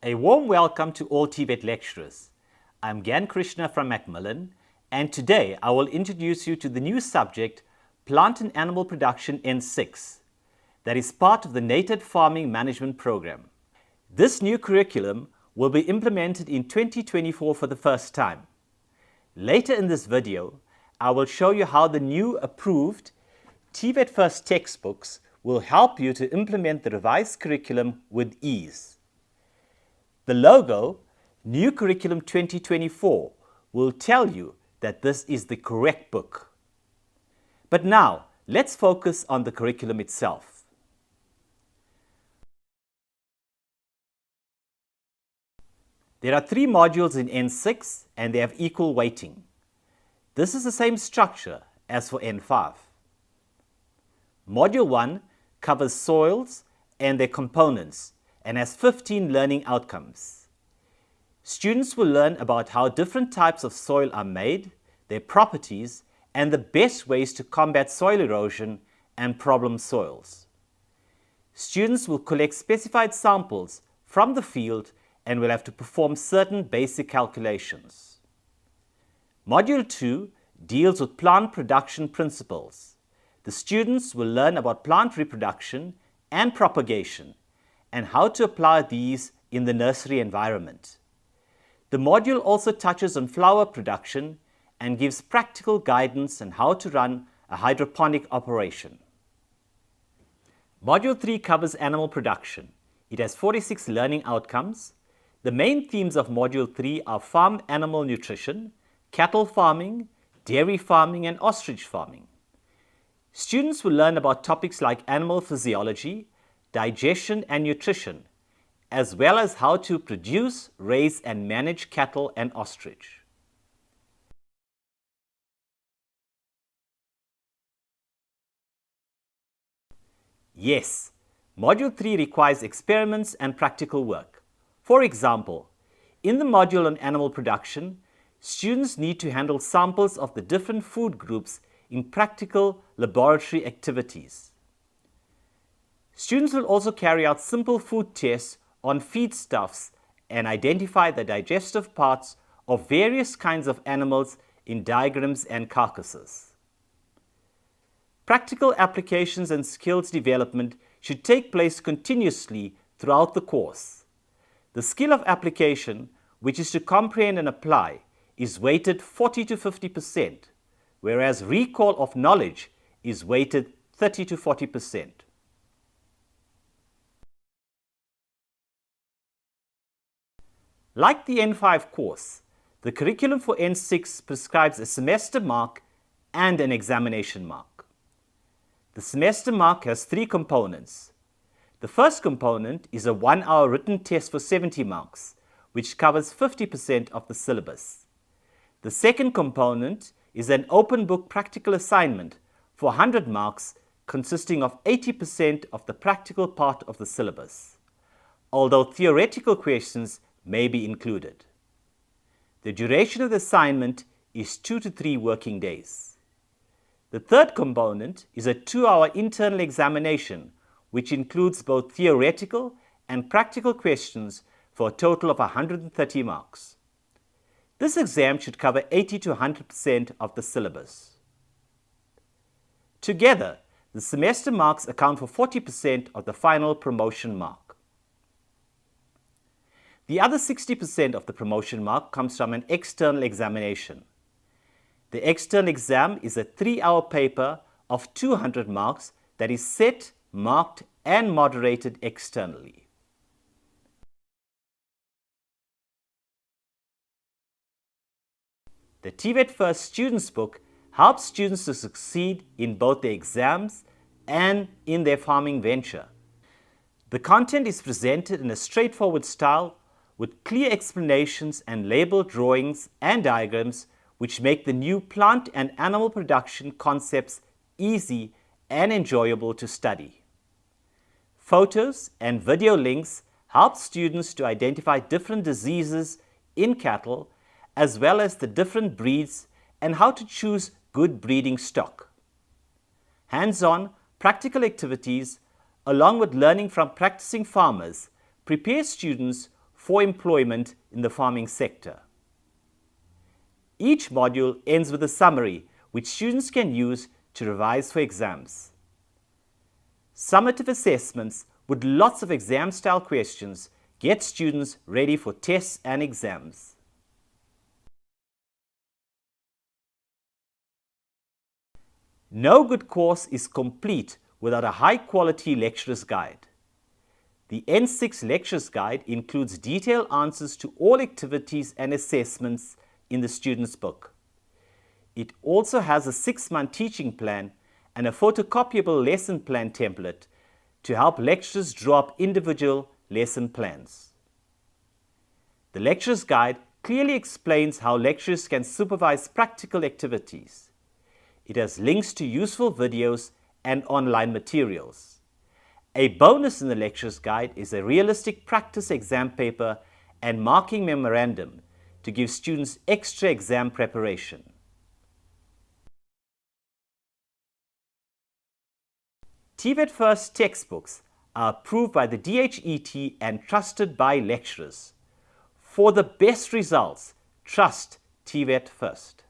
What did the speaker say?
A warm welcome to all TVET lecturers. I'm Gyan Krishna from Macmillan, and today I will introduce you to the new subject, Plant and Animal Production N6, that is part of the TVET Farming Management Program. This new curriculum will be implemented in 2024 for the first time. Later in this video, I will show you how the new approved TVET FIRST textbooks will help you to implement the revised curriculum with ease. The logo, New Curriculum 2024, will tell you that this is the correct book. But now, let's focus on the curriculum itself. There are 3 modules in N6 and they have equal weighting. This is the same structure as for N5. Module 1 covers soils and their components and has 15 learning outcomes. Students will learn about how different types of soil are made, their properties, and the best ways to combat soil erosion and problem soils. Students will collect specified samples from the field and will have to perform certain basic calculations. Module 2 deals with plant production principles. The students will learn about plant reproduction and propagation and how to apply these in the nursery environment. The module also touches on flower production and gives practical guidance on how to run a hydroponic operation. Module 3 covers animal production. It has 46 learning outcomes. The main themes of Module 3 are farm animal nutrition, cattle farming, dairy farming, and ostrich farming. Students will learn about topics like animal physiology, digestion and nutrition, as well as how to produce, raise, and manage cattle and ostrich. Yes, Module 3 requires experiments and practical work. For example, in the module on animal production, students need to handle samples of the different food groups in practical laboratory activities. Students will also carry out simple food tests on feedstuffs and identify the digestive parts of various kinds of animals in diagrams and carcasses. Practical applications and skills development should take place continuously throughout the course. The skill of application, which is to comprehend and apply, is weighted 40 to 50%, whereas recall of knowledge is weighted 30 to 40%. Like the N5 course, the curriculum for N6 prescribes a semester mark and an examination mark. The semester mark has 3 components. The first component is a 1-hour written test for 70 marks, which covers 50% of the syllabus. The second component is an open book practical assignment for 100 marks consisting of 80% of the practical part of the syllabus, although theoretical questions may be included. The duration of the assignment is 2 to 3 working days. The third component is a 2-hour internal examination, which includes both theoretical and practical questions for a total of 130 marks. This exam should cover 80 to 100% of the syllabus. Together, the semester marks account for 40% of the final promotion mark. The other 60% of the promotion mark comes from an external examination. The external exam is a 3-hour paper of 200 marks that is set, marked, and moderated externally. The TVET FIRST Students Book helps students to succeed in both their exams and in their farming venture. The content is presented in a straightforward style with clear explanations and labeled drawings and diagrams which make the new plant and animal production concepts easy and enjoyable to study. Photos and video links help students to identify different diseases in cattle as well as the different breeds and how to choose good breeding stock. Hands-on, practical activities, along with learning from practicing farmers, prepare students for employment in the farming sector. Each module ends with a summary which students can use to revise for exams. Summative assessments with lots of exam-style questions get students ready for tests and exams. No good course is complete without a high-quality lecturer's guide. The N6 Lecturer's Guide includes detailed answers to all activities and assessments in the student's book. It also has a 6-month teaching plan and a photocopyable lesson plan template to help lecturers draw up individual lesson plans. The Lecturer's Guide clearly explains how lecturers can supervise practical activities. It has links to useful videos and online materials. A bonus in the Lecturer's Guide is a realistic practice exam paper and marking memorandum to give students extra exam preparation. TVET FIRST textbooks are approved by the DHET and trusted by lecturers. For the best results, trust TVET FIRST.